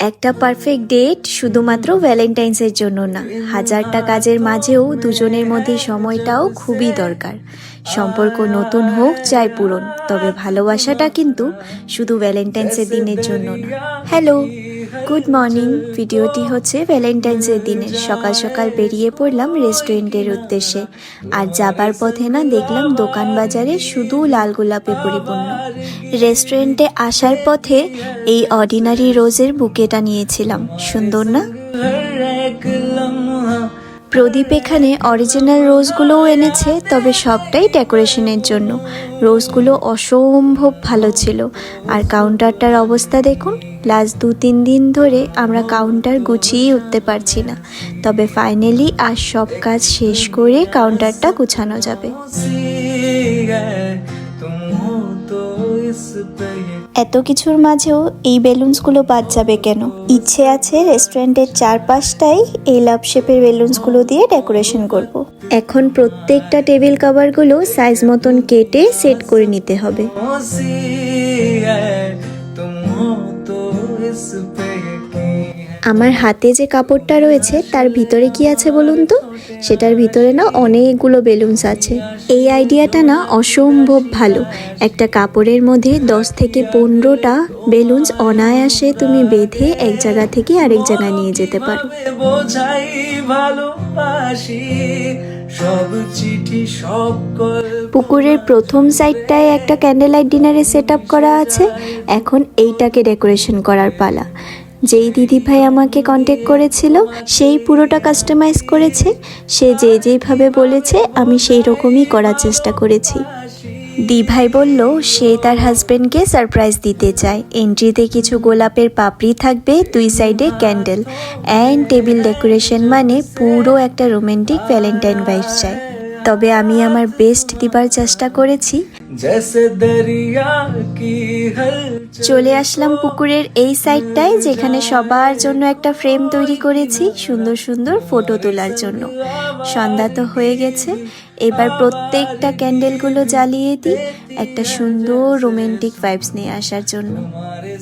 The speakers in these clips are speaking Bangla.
একটা পারফেক্ট ডেট শুধুমাত্র ভ্যালেন্টাইন্সের জন্য না, হাজারটা কাজের মাঝেও দুজনের মধ্যে সময়টাও খুবই দরকার। সম্পর্ক নতুন হোক চাই পুরন, তবে ভালোবাসাটা কিন্তু শুধু ভ্যালেন্টাইন্সের দিনের জন্য না। Hello, good morning. ভিডিওটি হচ্ছে ভ্যালেন্টাইন্সের দিনের। সকাল সকাল বেরিয়ে পড়লাম রেস্টুরেন্টের উদ্দেশ্যে, আর যাবার পথে না দেখলাম দোকান বাজারে শুধু লাল গোলাপে পরিপূর্ণ। রেস্টুরেন্টে আসার পথে এই অর্ডিনারি রোজের বুকেটা নিয়েছিলাম। সুন্দর না? প্রদীপ এখানে অরিজিনাল রোজগুলোও এনেছে, তবে সবটাই ডেকোরেশনের জন্য। রোজগুলো অসম্ভব ভালো ছিল। আর কাউন্টারটার অবস্থা দেখুন, লাস্ট 2-3 দিন ধরে আমরা কাউন্টার গুছিয়ে উঠতে পারছি না, তবে ফাইনালি আজ সব কাজ শেষ করে কাউন্টারটা গুছানো যাবে। এত কিছুর মাঝেও এই বেলুনসগুলো বাদ যাবে কেন? ইচ্ছে আছে রেস্টুরেন্টের চারপাশটাই এই লাভ শেপের বেলুনসগুলো দিয়ে ডেকোরেশন করব। এখন প্রত্যেকটা টেবিল কভারগুলো সাইজ মতন কেটে সেট করে নিতে হবে। আমার হাতে যে কাপড়টা রয়েছে তার ভিতরে কি আছে বলুন তো? সেটার ভিতরে না অনেকগুলো বেলুনস আছে। এই আইডিয়াটা না অসম্ভব ভালো। একটা কাপড়ের মধ্যে 10 থেকে 15টা বেলুনস অনায়াসে তুমি বেঁধে এক জায়গা থেকে আরেক জায়গায় নিয়ে যেতে পারো। পুকুরের প্রথম সাইডটায় একটা ক্যান্ডেল লাইট ডিনারে সেট আপ করা আছে। এখন এইটাকে ডেকোরেশন করার পালা। যেই দিদিভাই আমাকে কন্ট্যাক্ট করেছিল সেই পুরোটা কাস্টমাইজ করেছে। সে যেইভাবে বলেছে আমি সেই রকমই করার চেষ্টা করেছি। দিভাই বলল সে তার হাজবেন্ডকে সারপ্রাইজ দিতে চায়। এন্ট্রিতে কিছু গোলাপের পাপড়ি থাকবে, 2 সাইডে ক্যান্ডেল অ্যান্ড টেবিল ডেকোরেশন, মানে পুরো একটা রোমান্টিক ভ্যালেন্টাইন ভাইবস চাই। তবে আমি আমার বেস্ট দিবার চেষ্টা করেছি। চলে আসলাম পুকুরের এই সাইডটায়, যেখানে সবার জন্য একটা ফ্রেম তৈরি করেছি সুন্দর সুন্দর ফটো তোলার জন্য। সন্ধ্যা তো হয়ে গেছে, এবার প্রত্যেকটা ক্যান্ডেলগুলো জ্বালিয়ে দিই একটা সুন্দর রোমান্টিক ভাইবস নিয়ে আসার জন্য।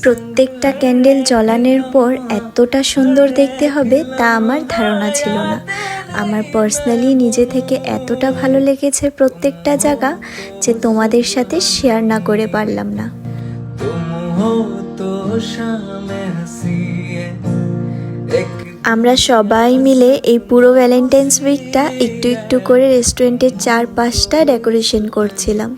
প্রত্যেকটা ক্যান্ডেল জ্বালানোর পর এতটা সুন্দর দেখতে হবে তা আমার ধারণা ছিল না। আমার পার্সোনালি নিজে থেকে এতটা ভালো লেগেছে প্রত্যেকটা জায়গা, যে তোমাদের সাথে শেয়ার না করে পারলাম না। আমরা সবাই মিলে এই পুরো ভ্যালেন্টাইন্স উইকটা একটু একটু করে রেস্টুরেন্টের চারপাশটা ডেকোরেশন করছিলাম।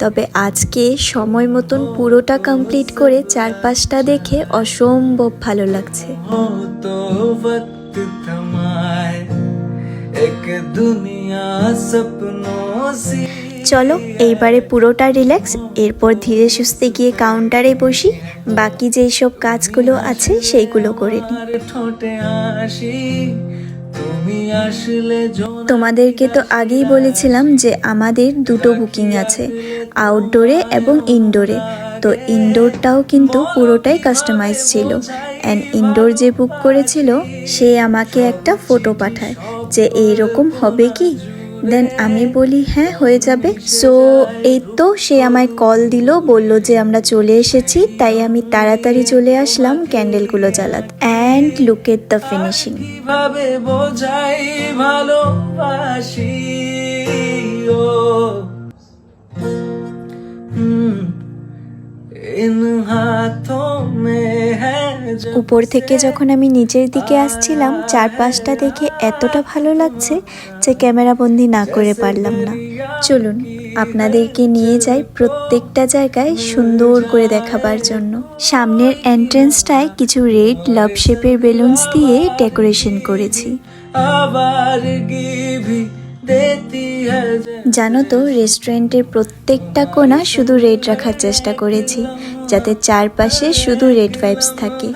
তবে আজকে সময় মতন পুরোটা কমপ্লিট করে চারপাশটা দেখে অসম্ভব ভালো লাগছে। চলো এইবারে পুরোটা রিল্যাক্স, এরপর ধীরে সুস্থে গিয়ে কাউন্টারে বসি, বাকি যেই সব কাজগুলো আছে সেইগুলো করে নিই। তোমাদেরকে তো আগেই বলেছিলাম যে আমাদের 2টো বুকিং আছে, আউটডোরে এবং ইনডোরে। তো ইনডোরটাও কিন্তু পুরোটাই কাস্টমাইজ ছিল। অ্যান্ড ইনডোর যে বুক করেছিল সে আমাকে একটা ফটো পাঠায় যে এইরকম হবে কি। দেন আমি বলি হ্যাঁ হয়ে যাবে। সো এই তো সে আমায় কল দিল, বলল যে আমরা চলে এসেছি। তাই আমি তাড়াতাড়ি চলে আসলাম ক্যান্ডেলগুলো জ্বালাতে। And look at the finishing. উপর থেকে যখন আমি নিচের দিকে আসছিলাম, চারপাশটা দেখে এতটা ভালো লাগছে যে ক্যামেরা বন্দি না করে পারলাম না। চলুন আপনাদেরকে নিয়ে যাই প্রত্যেকটা জায়গায় সুন্দর করে দেখাবার জন্য। সামনের এন্ট্রেন্সটায় কিছু রেড লাভ শেপের বেলুনস দিয়ে ডেকোরেশন করেছি। জানো তো, রেস্টুরেন্টের প্রত্যেকটা কোণা শুধু রেড রাখার চেষ্টা করেছি, যাতে চারপাশে শুধু রেড ভাইবস থাকে।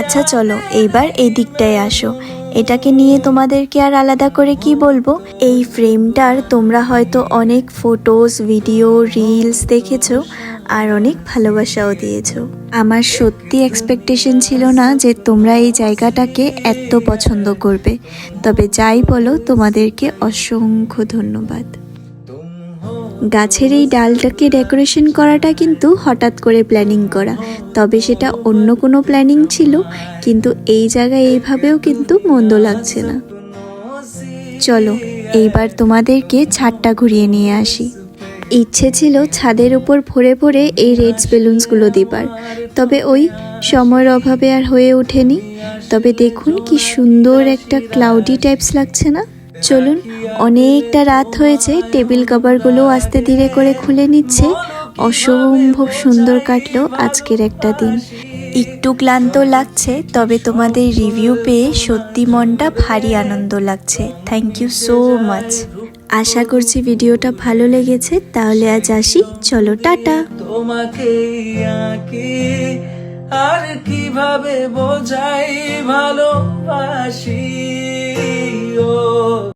আচ্ছা চলো এইবার এই দিকটায় আসো। এটাকে নিয়ে তোমাদেরকে আর আলাদা করে কি বলবো। এই ফ্রেমটার তোমরা হয়তো অনেক ফটোস, ভিডিও, রিলস দেখেছো আর অনেক ভালোবাসাও দিয়েছো। আমার সত্যি এক্সপেকটেশন ছিল না যে তোমরা এই জায়গাটাকে এত পছন্দ করবে। তবে যাই বলো, তোমাদেরকে অসংখ্য ধন্যবাদ। গাছের এই ডালটাকে ডেকোরেশন করাটা কিন্তু হঠাৎ করে প্ল্যানিং করা, তবে সেটা অন্য কোনো প্ল্যানিং ছিল, কিন্তু এই জায়গায় এইভাবেও কিন্তু মন্দ লাগছে না। চলো এইবার তোমাদেরকে ছাদটা ঘুরিয়ে নিয়ে আসি। ইচ্ছে ছিল ছাদের উপর ভরে ভরে এই রেড বেলুনসগুলো দিবার, তবে ওই সময়ের অভাবে আর হয়ে ওঠেনি। তবে দেখুন কি সুন্দর একটা ক্লাউডি টাইপস লাগছে না? চলুন, অনেকটা রাত হয়েছে, টেবিল কভারগুলো আস্তে ধীরে করে খুলে নিচ্ছে। অসম্ভব সুন্দর কাটলো আজকের একটা দিন। একটু ক্লান্ত লাগছে, তবে তোমাদের রিভিউ পেয়ে সত্যি মনটা ভারী আনন্দ লাগছে। Thank you so much. আশা করছি ভিডিওটা ভালো লেগেছে। তাহলে আজ আসি, চলো টাটা। তোমাকে আঁকি আর কিভাবে বোঝাই ভালোবাসি ও